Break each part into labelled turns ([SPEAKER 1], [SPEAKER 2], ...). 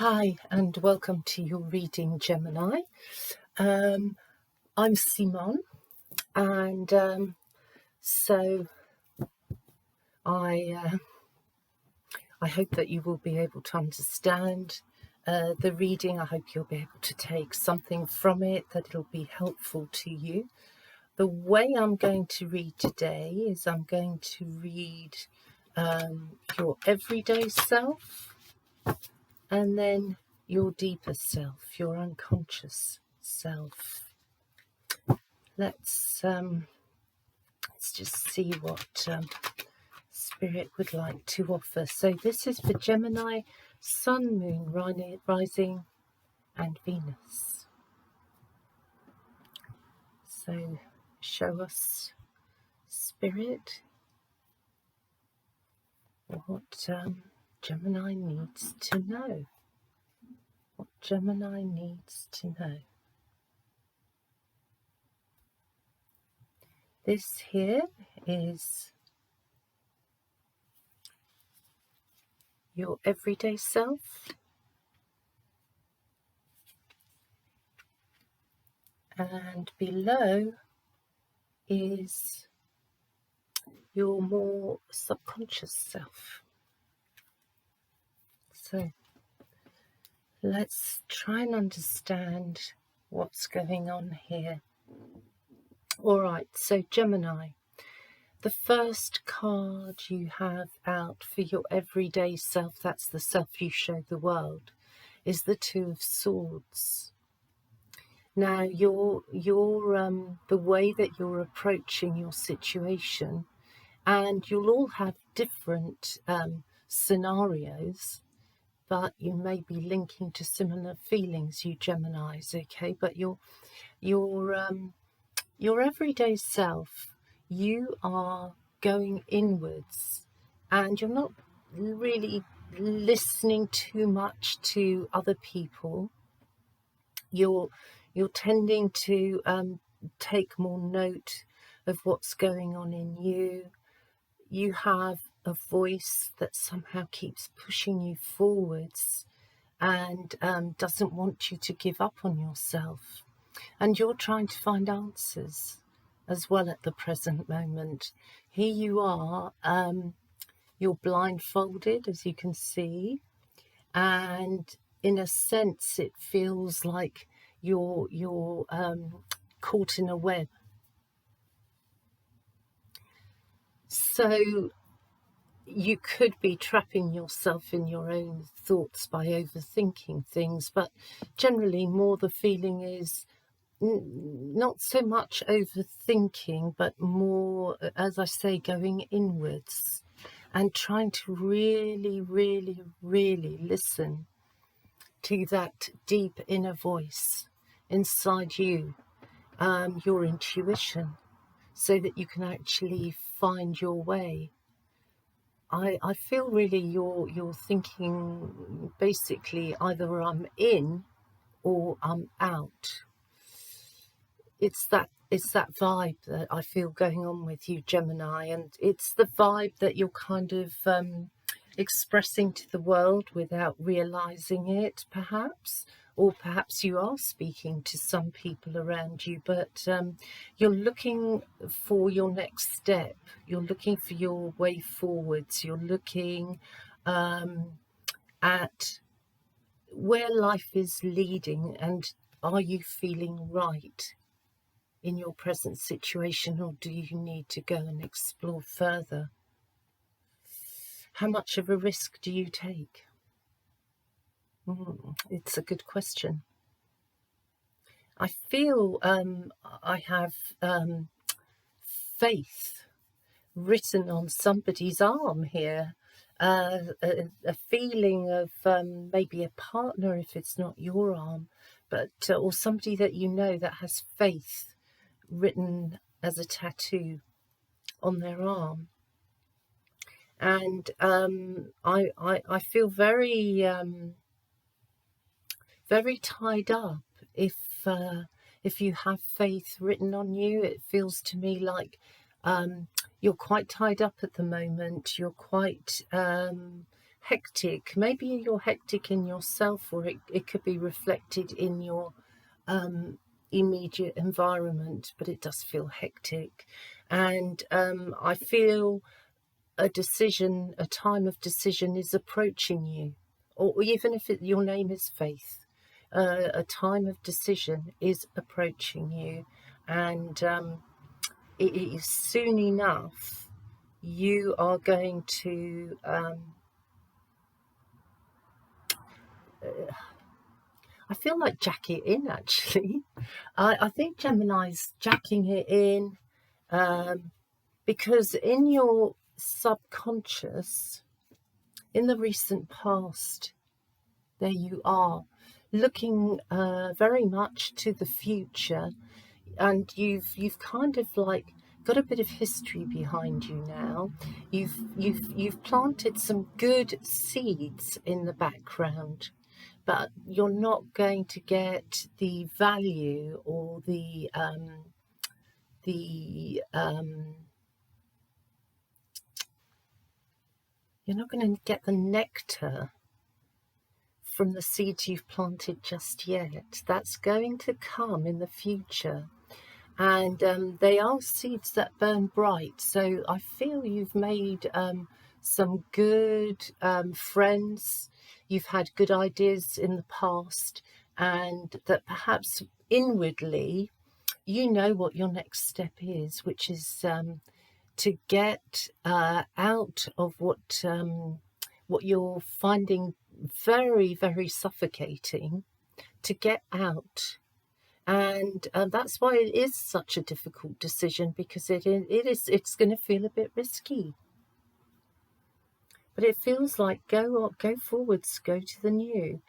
[SPEAKER 1] Hi, and welcome to your reading, Gemini. I'm Simone, and so I hope that you will be able to understand the reading. I hope you'll be able to take something from it, that it'll be helpful to you. The way I'm going to read today is I'm going to read your everyday self, and then your deeper self, your unconscious self. Let's just see what Spirit would like to offer. So this is for Gemini, Sun, Moon, Rising, and Venus. So show us, Spirit, what Gemini needs to know. What Gemini needs to know. This here is your everyday self, and below is your more subconscious self. So let's try and understand what's going on here. All right, so Gemini, the first card you have out for your everyday self, that's the self you show the world, is the Two of Swords. Now, the way that you're approaching your situation, and you'll all have different scenarios, but you may be linking to similar feelings, you Geminis, okay? But your everyday self, you are going inwards, and you're not really listening too much to other people. You're tending to take more note of what's going on in you. You have a voice that somehow keeps pushing you forwards and doesn't want you to give up on yourself. And you're trying to find answers as well at the present moment. Here you are, you're blindfolded, as you can see, and in a sense it feels like you're caught in a web. So you could be trapping yourself in your own thoughts by overthinking things, but generally more the feeling is not so much overthinking, but more, as I say, going inwards and trying to really, really, really listen to that deep inner voice inside you, your intuition, so that you can actually find your way. I feel really you're thinking basically either I'm in or I'm out. It's that vibe that I feel going on with you, Gemini, and it's the vibe that you're kind of expressing to the world without realizing it, perhaps, or perhaps you are speaking to some people around you, but you're looking for your next step. You're looking for your way forwards. You're looking at where life is leading, and are you feeling right in your present situation, or do you need to go and explore further? How much of a risk do you take? It's a good question. I feel I have faith written on somebody's arm here, a feeling of maybe a partner if it's not your arm, but or somebody that you know that has faith written as a tattoo on their arm. And I feel very very tied up. If you have faith written on you, it feels to me like you're quite tied up at the moment. You're quite hectic. Maybe you're hectic in yourself, or it could be reflected in your immediate environment, but it does feel hectic. And I feel a time of decision is approaching you, or even if your name is Faith, a time of decision is approaching you, and it is soon enough you are going to I feel like jack it in, actually. I think Gemini's jacking it in because in your subconscious, in the recent past, there you are, looking very much to the future, and you've kind of like got a bit of history behind you now. You've planted some good seeds in the background, but you're not going to get the value or you're not going to get the nectar from the seeds you've planted just yet. That's going to come in the future. And they are seeds that burn bright. So I feel you've made some good friends. You've had good ideas in the past, and that perhaps inwardly you know what your next step is, which is to get out of what you're finding very, very suffocating, to get out. And that's why it is such a difficult decision, because it's going to feel a bit risky. But it feels like go forwards, go to the new.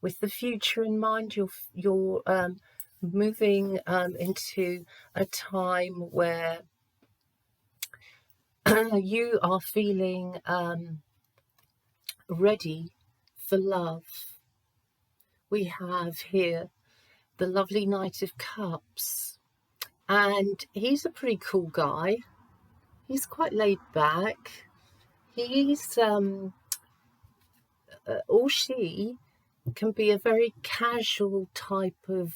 [SPEAKER 1] With the future in mind, you're moving into a time where you are feeling ready for love. We have here the lovely Knight of Cups, and he's a pretty cool guy. He's quite laid back. He's or she can be a very casual type of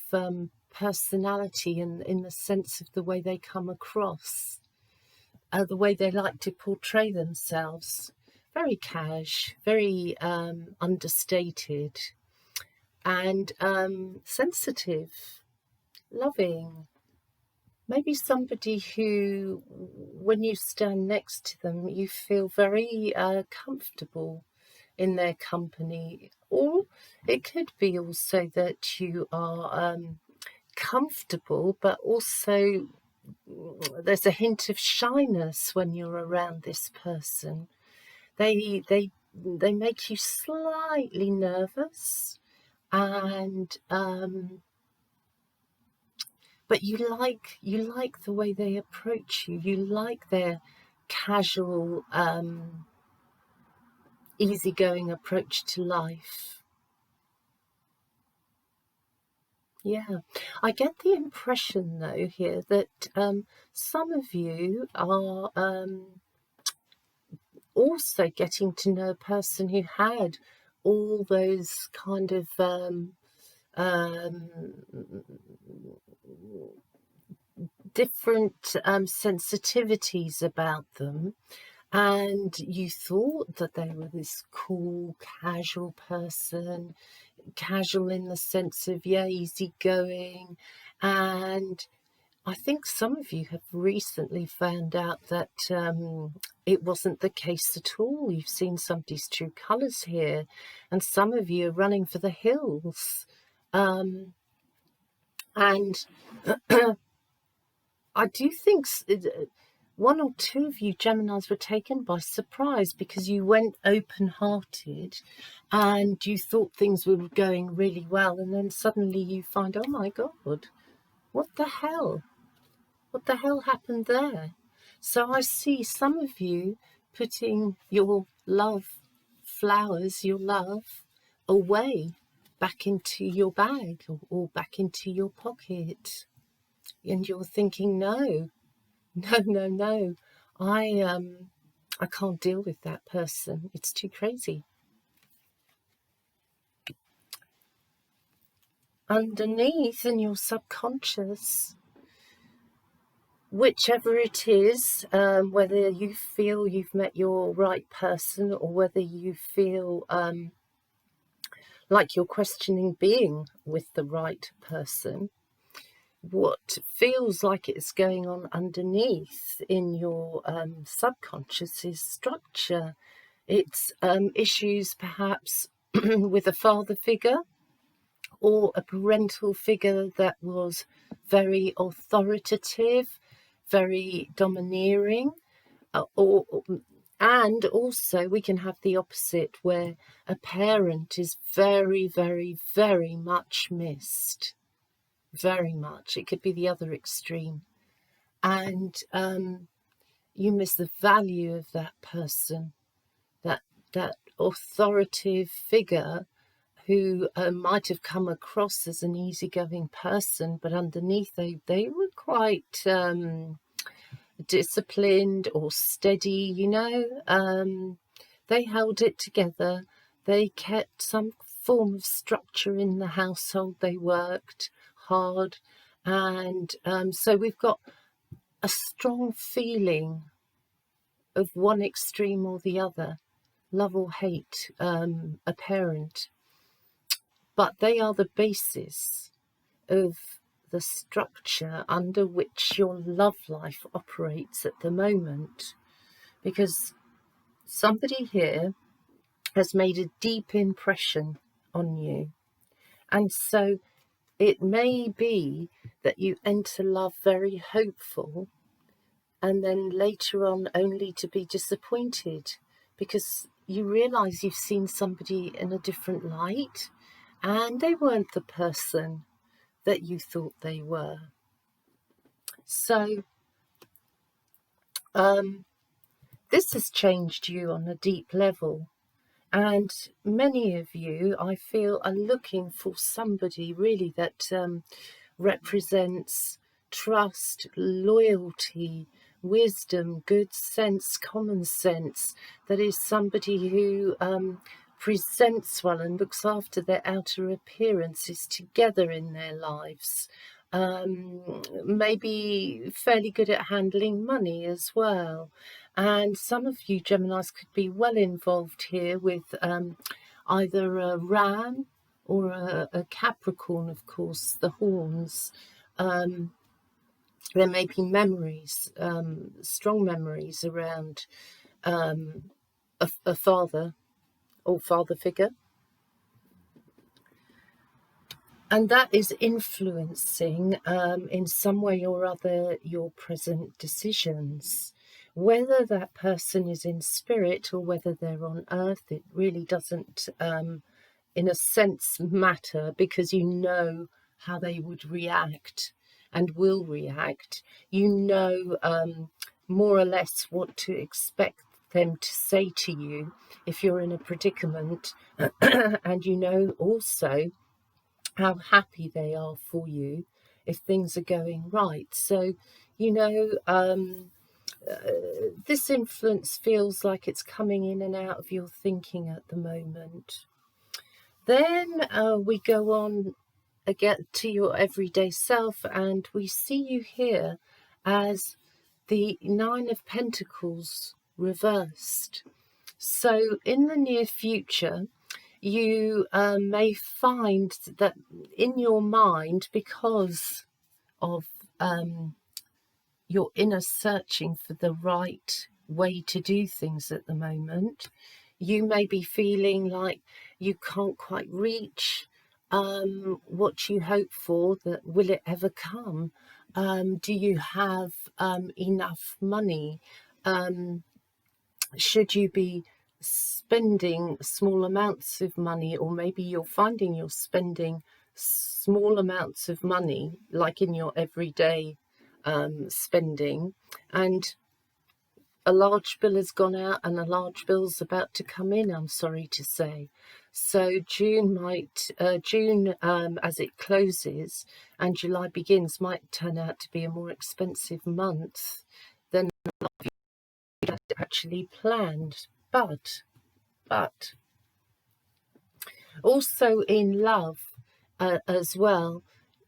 [SPEAKER 1] personality in the sense of the way they come across, the way they like to portray themselves. Very cash, very understated, and sensitive, loving. Maybe somebody who, when you stand next to them, you feel very comfortable in their company. Or it could be also that you are comfortable, but also there's a hint of shyness when you're around this person. They make you slightly nervous, and but you like the way they approach you. You like their casual, easygoing approach to life. Yeah, I get the impression though here that some of you are also getting to know a person who had all those kind of different sensitivities about them, and you thought that they were this cool, casual person, casual in the sense of, yeah, easygoing. And I think some of you have recently found out that it wasn't the case at all. You've seen somebody's true colours here, and some of you are running for the hills. And I do think one or two of you Geminis were taken by surprise, because you went open-hearted and you thought things were going really well, and then suddenly you find, oh my God, what the hell? What the hell happened there? So I see some of you putting your love flowers, your love, away, back into your bag or back into your pocket. And you're thinking, no, I I can't deal with that person. It's too crazy. Underneath in your subconscious, whichever it is, whether you feel you've met your right person or whether you feel like you're questioning being with the right person, what feels like it's going on underneath in your subconscious is structure. It's issues perhaps with a father figure or a parental figure that was very authoritative, very domineering, and also we can have the opposite where a parent is very, very, very much missed. Very much. It could be the other extreme. And you miss the value of that person, that authoritative figure who might have come across as an easygoing person, but underneath they were quite disciplined or steady, you know. They held it together. They kept some form of structure in the household. They worked hard. And so we've got a strong feeling of one extreme or the other, love or hate a parent. But they are the basis of the structure under which your love life operates at the moment. Because somebody here has made a deep impression on you. And so it may be that you enter love very hopeful and then later on only to be disappointed because you realise you've seen somebody in a different light and they weren't the person that you thought they were. So this has changed you on a deep level. And many of you, I feel, are looking for somebody really that represents trust, loyalty, wisdom, good sense, common sense. That is somebody who presents well and looks after their outer appearances together in their lives. Maybe fairly good at handling money as well. And some of you Geminis could be well involved here with either a ram or a Capricorn, of course, the horns. There may be memories, strong memories around a father or father figure. And that is influencing in some way or other your present decisions. Whether that person is in spirit or whether they're on earth, it really doesn't, in a sense, matter, because you know how they would react and will react. You know more or less what to expect them to say to you if you're in a predicament, and you know also how happy they are for you if things are going right. So, you know, this influence feels like it's coming in and out of your thinking at the moment. Then we go on again to your everyday self, and we see you here as the Nine of Pentacles reversed. So in the near future, you may find that in your mind, because of your inner searching for the right way to do things at the moment, you may be feeling like you can't quite reach what you hope for. That will it ever come? Do you have enough money? Should you be spending small amounts of money, or maybe you're finding you're spending small amounts of money, like in your everyday spending, and a large bill has gone out and a large bill's about to come in, I'm sorry to say. So June as it closes and July begins, might turn out to be a more expensive month than actually planned. But also in love as well,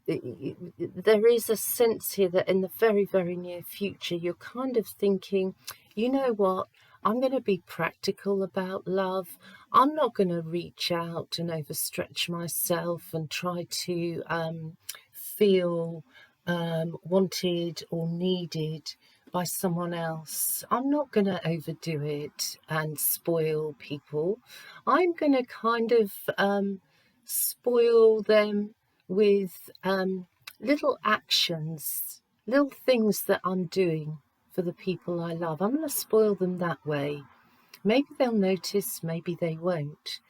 [SPEAKER 1] there is a sense here that in the very, very near future, you're kind of thinking, you know what, I'm going to be practical about love. I'm not going to reach out and overstretch myself and try to feel wanted or needed by someone else. I'm not going to overdo it and spoil people. I'm going to kind of spoil them with little actions, little things that I'm doing for the people I love. I'm going to spoil them that way. Maybe they'll notice, maybe they won't.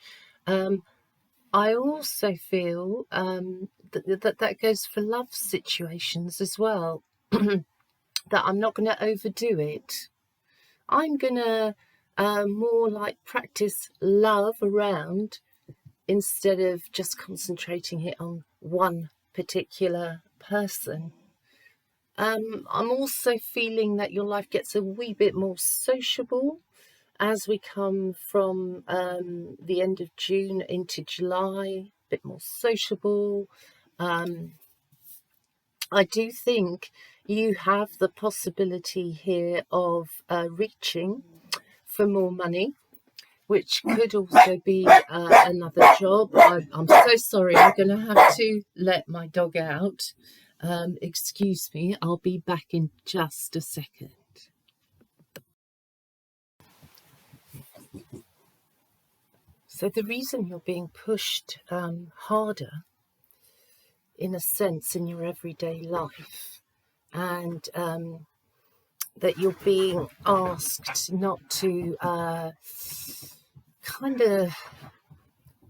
[SPEAKER 1] I also feel that goes for love situations as well, that I'm not going to overdo it. I'm going to more like practice love around instead of just concentrating it on one particular person. I'm also feeling that your life gets a wee bit more sociable as we come from the end of June into July, a bit more sociable. I do think you have the possibility here of reaching for more money, which could also be another job. I'm so sorry, I'm going to have to let my dog out. Excuse me, I'll be back in just a second. So the reason you're being pushed harder, in a sense, in your everyday life, and that you're being asked not to kind of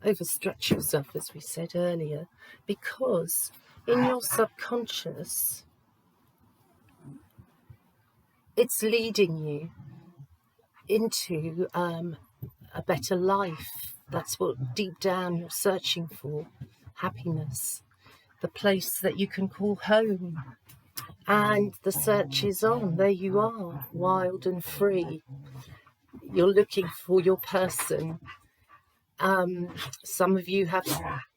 [SPEAKER 1] overstretch yourself, as we said earlier, because in your subconscious, it's leading you into a better life. That's what deep down you're searching for, happiness, the place that you can call home. And the search is on. There you are, wild and free. You're looking for your person. Some of you have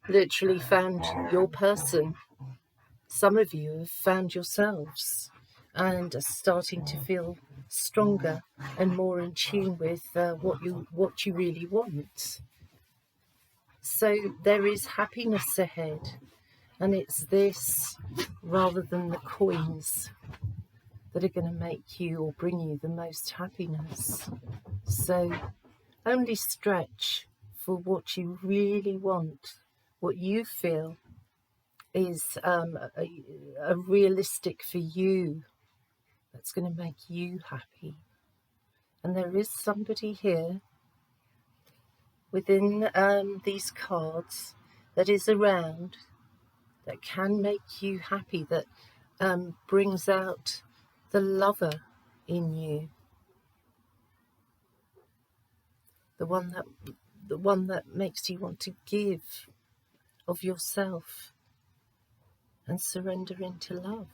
[SPEAKER 1] literally found your person. Some of you have found yourselves and are starting to feel stronger and more in tune with what you really want. So there is happiness ahead, and it's this rather than the coins that are going to make you or bring you the most happiness. So only stretch for what you really want, what you feel is a realistic for you, that's going to make you happy. And there is somebody here within these cards that is around that can make you happy, that brings out the lover in you, the one that makes you want to give of yourself and surrender into love.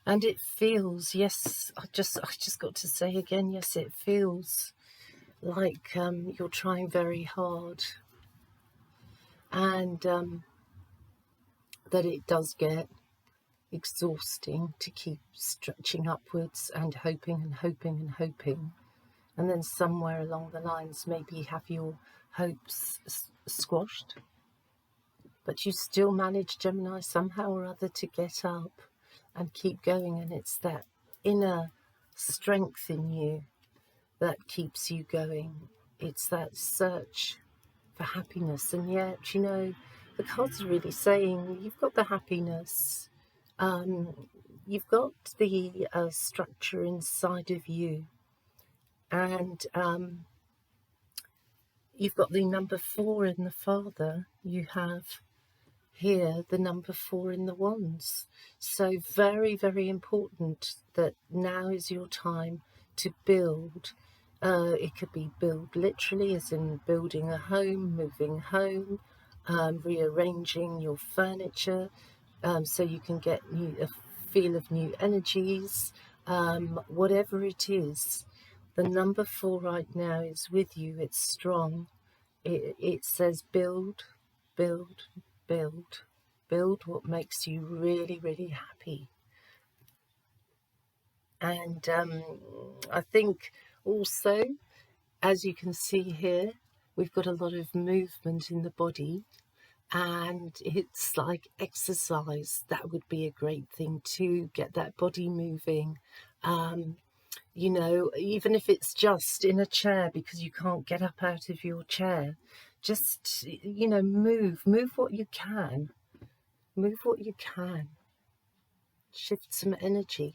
[SPEAKER 1] And it feels, yes, I just got to say again, yes, it feels like you're trying very hard, and that it does get exhausting to keep stretching upwards and hoping and hoping and hoping, and then somewhere along the lines maybe have your hopes squashed, but you still manage, Gemini, somehow or other to get up and keep going. And it's that inner strength in you that keeps you going. It's that search for happiness. And yet, you know, the cards are really saying you've got the happiness, you've got the structure inside of you, and you've got the number 4 in the Father. You have here the number 4 in the Wands. So very, very important that now is your time to build. It could be build literally, as in building a home, moving home, rearranging your furniture, so you can get feel of new energies, whatever it is. The number 4 right now is with you. It's strong. It says build, build, build. Build what makes you really, really happy. And I think also, as you can see here, we've got a lot of movement in the body, and it's like exercise. That would be a great thing to get that body moving. You know, even if it's just in a chair because you can't get up out of your chair, just, you know, move what you can. Move what you can. Shift some energy.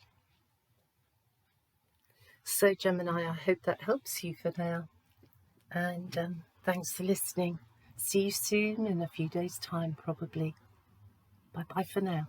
[SPEAKER 1] So Gemini, I hope that helps you for now. And thanks for listening. See you soon in a few days' time, probably. Bye-bye for now.